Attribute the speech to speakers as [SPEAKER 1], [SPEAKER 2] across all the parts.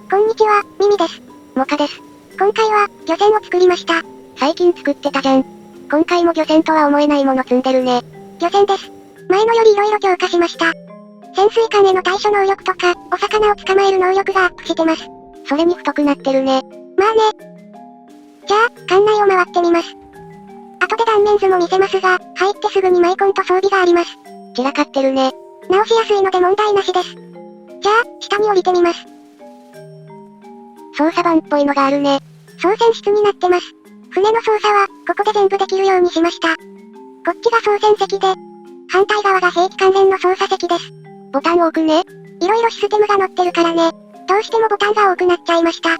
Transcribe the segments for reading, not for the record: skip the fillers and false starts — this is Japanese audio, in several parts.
[SPEAKER 1] こんにちは、ミミです。
[SPEAKER 2] モカです。
[SPEAKER 1] 今回は、漁船を作りました。
[SPEAKER 2] 最近作ってたじゃん。今回も漁船とは思えないもの積んでるね。
[SPEAKER 1] 漁船です。前のより色々強化しました。潜水艦への対処能力とか、お魚を捕まえる能力がアップしてます。
[SPEAKER 2] それに太くなってるね。
[SPEAKER 1] まあね。じゃあ、艦内を回ってみます。後で断面図も見せますが、入ってすぐにマイコンと装備があります。
[SPEAKER 2] 散らかってるね。
[SPEAKER 1] 直しやすいので問題なしです。じゃあ、下に降りてみます。
[SPEAKER 2] 操作盤っぽいのがあるね。
[SPEAKER 1] 操船室になってます。船の操作は、ここで全部できるようにしました。こっちが操船席で、反対側が兵器関連の操作席です。
[SPEAKER 2] ボタン多くね。
[SPEAKER 1] 色々システムが載ってるからね。どうしてもボタンが多くなっちゃいました。で、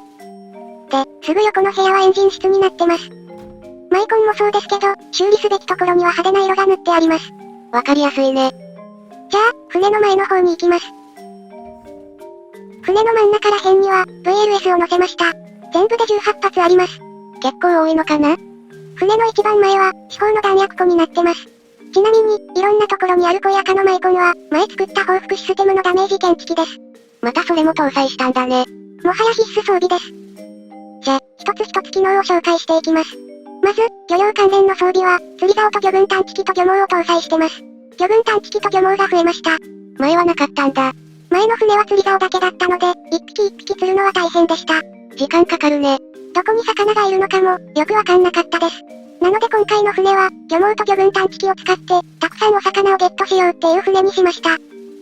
[SPEAKER 1] すぐ横の部屋はエンジン室になってます。マイコンもそうですけど、修理すべきところには派手な色が塗ってあります。
[SPEAKER 2] わかりやすいね。
[SPEAKER 1] じゃあ、船の前の方に行きます。船の真ん中ら辺には、VLS を乗せました。全部で18発あります。
[SPEAKER 2] 結構多いのかな？
[SPEAKER 1] 船の一番前は、四方の弾薬庫になってます。ちなみに、いろんなところにある濃い赤のマイコンは、前作った報復システムのダメージ検知器です。
[SPEAKER 2] またそれも搭載したんだね。
[SPEAKER 1] もはや必須装備です。じゃ、一つ一つ機能を紹介していきます。まず、漁業関連の装備は、釣り竿と魚群探知機と漁網を搭載してます。魚群探知機と漁網が増えました。
[SPEAKER 2] 前はなかったんだ。
[SPEAKER 1] 前の船は釣り竿だけだったので、一匹一匹釣るのは大変でした。
[SPEAKER 2] 時間かかるね。
[SPEAKER 1] どこに魚がいるのかも、よくわかんなかったです。なので今回の船は、漁網と魚群探知機を使って、たくさんお魚をゲットしようっていう船にしました。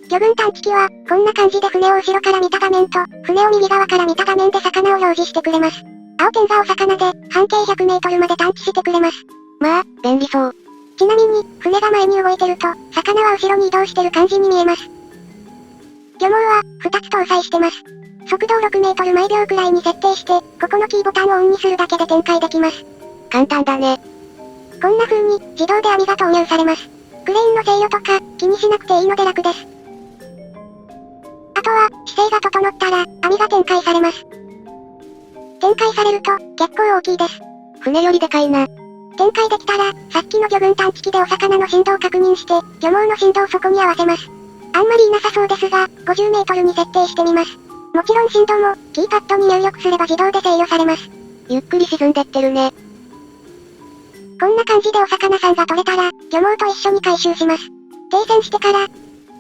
[SPEAKER 1] 魚群探知機は、こんな感じで船を後ろから見た画面と、船を右側から見た画面で魚を表示してくれます。青点がお魚で、半径100メートルまで探知してくれます。
[SPEAKER 2] まあ、便利そう。
[SPEAKER 1] ちなみに、船が前に動いてると、魚は後ろに移動してる感じに見えます。漁網は、2つ搭載してます。速度を6メートル毎秒くらいに設定して、ここのキーボタンをオンにするだけで展開できます。
[SPEAKER 2] 簡単だね。
[SPEAKER 1] こんな風に、自動で網が投入されます。クレーンの制御とか、気にしなくていいので楽です。あとは、姿勢が整ったら、網が展開されます。展開されると、結構大きいです。
[SPEAKER 2] 船よりでかいな。
[SPEAKER 1] 展開できたら、さっきの魚群探知機でお魚の振動を確認して、漁網の振動をそこに合わせます。あんまりいなさそうですが、50メートルに設定してみます。もちろん振動も、キーパッドに入力すれば自動で制御されます。
[SPEAKER 2] ゆっくり沈んでってるね。
[SPEAKER 1] こんな感じでお魚さんが取れたら、漁網と一緒に回収します。停船してから、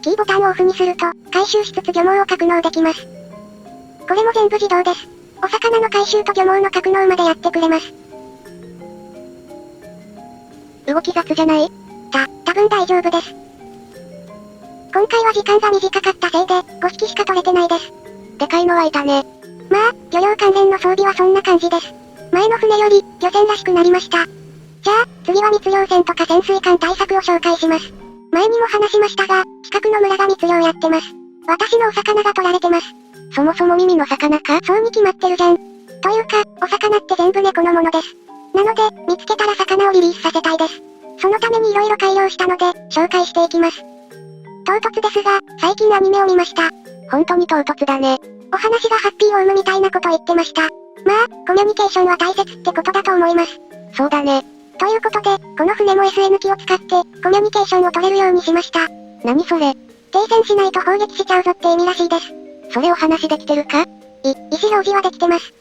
[SPEAKER 1] キーボタンをオフにすると、回収しつつ漁網を格納できます。これも全部自動です。お魚の回収と漁網の格納までやってくれます。
[SPEAKER 2] 動き雑じゃない？
[SPEAKER 1] 多分大丈夫です。今回は時間が短かったせいで、5匹しか取れてないです。
[SPEAKER 2] でかいのはいたね。
[SPEAKER 1] まあ、漁業関連の装備はそんな感じです。前の船より、漁船らしくなりました。じゃあ、次は密漁船とか潜水艦対策を紹介します。前にも話しましたが、近くの村が密漁やってます。私のお魚が取られてます。
[SPEAKER 2] そもそも耳の魚か？
[SPEAKER 1] そうに決まってるじゃん。というか、お魚って全部猫のものです。なので、見つけたら魚をリリースさせたいです。そのために色々改良したので、紹介していきます。唐突ですが、最近アニメを見ました。
[SPEAKER 2] 本当に唐突だね。
[SPEAKER 1] お話がハッピーオウムみたいなこと言ってました。まあ、コミュニケーションは大切ってことだと思います。
[SPEAKER 2] そうだね。
[SPEAKER 1] ということで、この船も SN 機を使って、コミュニケーションを取れるようにしました。
[SPEAKER 2] 何それ？
[SPEAKER 1] 停船しないと砲撃しちゃうぞって意味らしいです。
[SPEAKER 2] それお話できてるか？
[SPEAKER 1] 意思表示はできてます。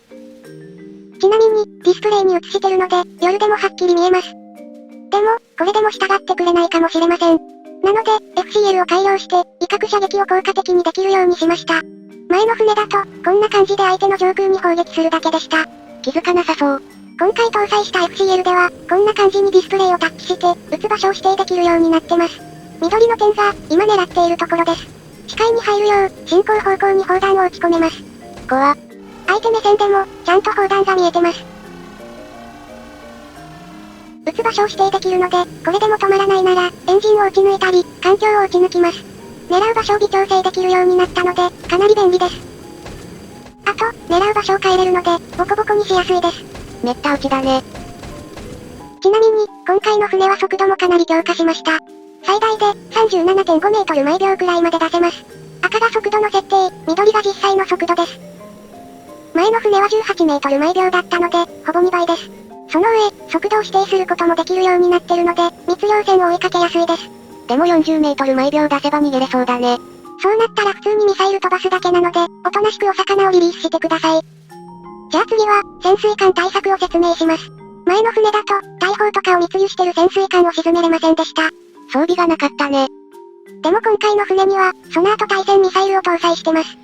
[SPEAKER 1] ちなみに、ディスプレイに映してるので、夜でもはっきり見えます。でも、これでも従ってくれないかもしれません。なので、FCL を改良して、威嚇射撃を効果的にできるようにしました。前の船だと、こんな感じで相手の上空に砲撃するだけでした。
[SPEAKER 2] 気づかなさそう。
[SPEAKER 1] 今回搭載した FCL では、こんな感じにディスプレイをタッチして、撃つ場所を指定できるようになってます。緑の点が、今狙っているところです。視界に入るよう、進行方向に砲弾を撃ち込めます。
[SPEAKER 2] 怖っ。
[SPEAKER 1] 相手目線でも、ちゃんと砲弾が見えてます。撃つ場所を指定できるので、これでも止まらないなら、エンジンを撃ち抜いたり、環境を撃ち抜きます。狙う場所を微調整できるようになったので、かなり便利です。あと、狙う場所を変えれるので、ボコボコにしやすいです。
[SPEAKER 2] めった打ちだね。
[SPEAKER 1] ちなみに、今回の船は速度もかなり強化しました。最大で、37.5メートル毎秒くらいまで出せます。赤が速度の設定、緑が実際の速度です。前の船は18メートル毎秒だったので、ほぼ2倍です。その上、速度を指定することもできるようになってるので、密漁船を追いかけやすいです。
[SPEAKER 2] でも40メートル毎秒出せば逃げれそうだね。
[SPEAKER 1] そうなったら普通にミサイル飛ばすだけなので、おとなしくお魚をリリースしてください。じゃあ次は、潜水艦対策を説明します。前の船だと、大砲とかを密輸してる潜水艦を沈めれませんでした。
[SPEAKER 2] 装備がなかったね。
[SPEAKER 1] でも今回の船には、ソナーと対戦ミサイルを搭載してます。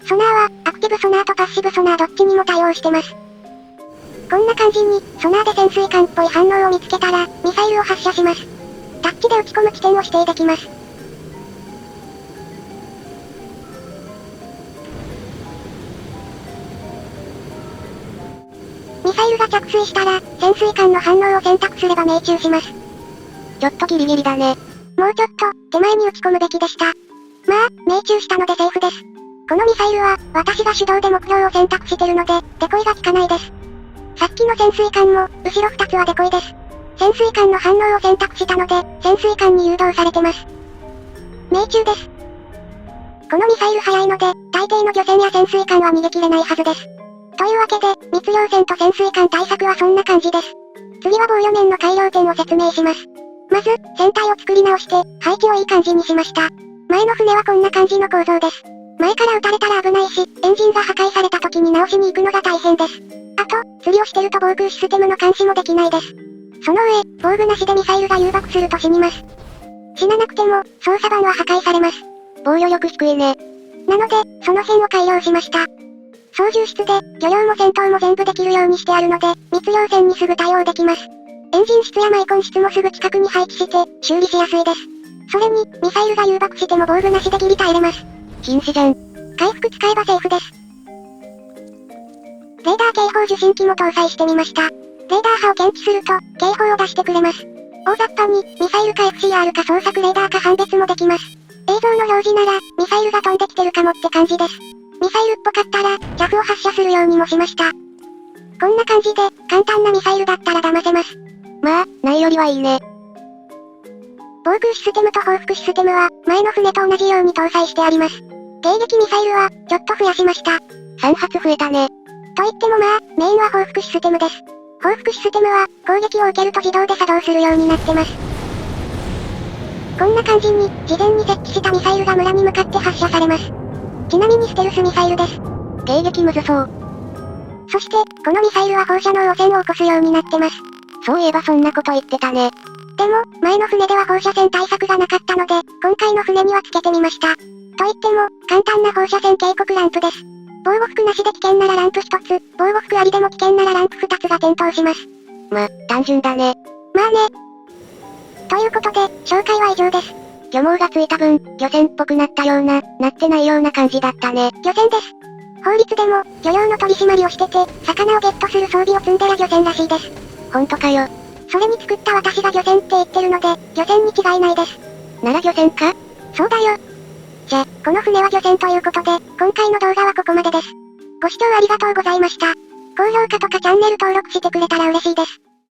[SPEAKER 1] ソナーは、アクティブソナーとパッシブソナーどっちにも対応してます。こんな感じに、ソナーで潜水艦っぽい反応を見つけたら、ミサイルを発射します。タッチで撃ち込む地点を指定できます。ミサイルが着水したら、潜水艦の反応を選択すれば命中します。
[SPEAKER 2] ちょっとギリギリだね。
[SPEAKER 1] もうちょっと、手前に撃ち込むべきでした。まあ、命中したのでセーフです。このミサイルは、私が手動で目標を選択してるので、デコイが効かないです。さっきの潜水艦も、後ろ2つはデコイです。潜水艦の反応を選択したので、潜水艦に誘導されてます。命中です。このミサイル速いので、大抵の漁船や潜水艦は逃げ切れないはずです。というわけで、密漁船と潜水艦対策はそんな感じです。次は防御面の改良点を説明します。まず、船体を作り直して、配置をいい感じにしました。前の船はこんな感じの構造です。前から撃たれたら危ないし、エンジンが破壊された時に直しに行くのが大変です。あと、釣りをしてると防空システムの監視もできないです。その上、防具なしでミサイルが誘爆すると死にます。死ななくても、操作盤は破壊されます。
[SPEAKER 2] 防御力低いね。
[SPEAKER 1] なので、その辺を改良しました。操縦室で、漁業も戦闘も全部できるようにしてあるので、密漁船にすぐ対応できます。エンジン室やマイコン室もすぐ近くに配置して、修理しやすいです。それに、ミサイルが誘爆しても防具なしでギリ耐えれます。
[SPEAKER 2] 瀕死じゃん。
[SPEAKER 1] 回復使えばセーフです。レーダー警報受信機も搭載してみました。レーダー波を検知すると、警報を出してくれます。大雑把に、ミサイルか FCR か捜索レーダーか判別もできます。映像の表示なら、ミサイルが飛んできてるかもって感じです。ミサイルっぽかったら、JAF を発射するようにもしました。こんな感じで、簡単なミサイルだったら騙せます。
[SPEAKER 2] まあ、ないよりはいいね。
[SPEAKER 1] 防空システムと報復システムは、前の船と同じように搭載してあります。迎撃ミサイルは、ちょっと増やしました。
[SPEAKER 2] 3発増えたね。
[SPEAKER 1] と言ってもまあ、メインは報復システムです。報復システムは、攻撃を受けると自動で作動するようになってます。こんな感じに、事前に設置したミサイルが村に向かって発射されます。ちなみにステルスミサイルです。
[SPEAKER 2] 迎撃むずそう。
[SPEAKER 1] そして、このミサイルは放射能汚染を起こすようになってます。
[SPEAKER 2] そういえばそんなこと言ってたね。
[SPEAKER 1] でも、前の船では放射線対策がなかったので、今回の船にはつけてみました。と言っても、簡単な放射線警告ランプです。防護服なしで危険ならランプ1つ、防護服ありでも危険ならランプ2つが点灯します。
[SPEAKER 2] 単純だね。
[SPEAKER 1] まあね。ということで、紹介は以上です。
[SPEAKER 2] 漁網がついた分、漁船っぽくなったような、なってないような感じだったね。
[SPEAKER 1] 漁船です。法律でも、漁業の取り締まりをしてて、魚をゲットする装備を積んでら漁船らしいです。
[SPEAKER 2] ほんとかよ。
[SPEAKER 1] それに作った私が漁船って言ってるので、漁船に違いないです。
[SPEAKER 2] なら漁船か？
[SPEAKER 1] そうだよ。じゃ、この船は漁船ということで、今回の動画はここまでです。ご視聴ありがとうございました。高評価とかチャンネル登録してくれたら嬉しいです。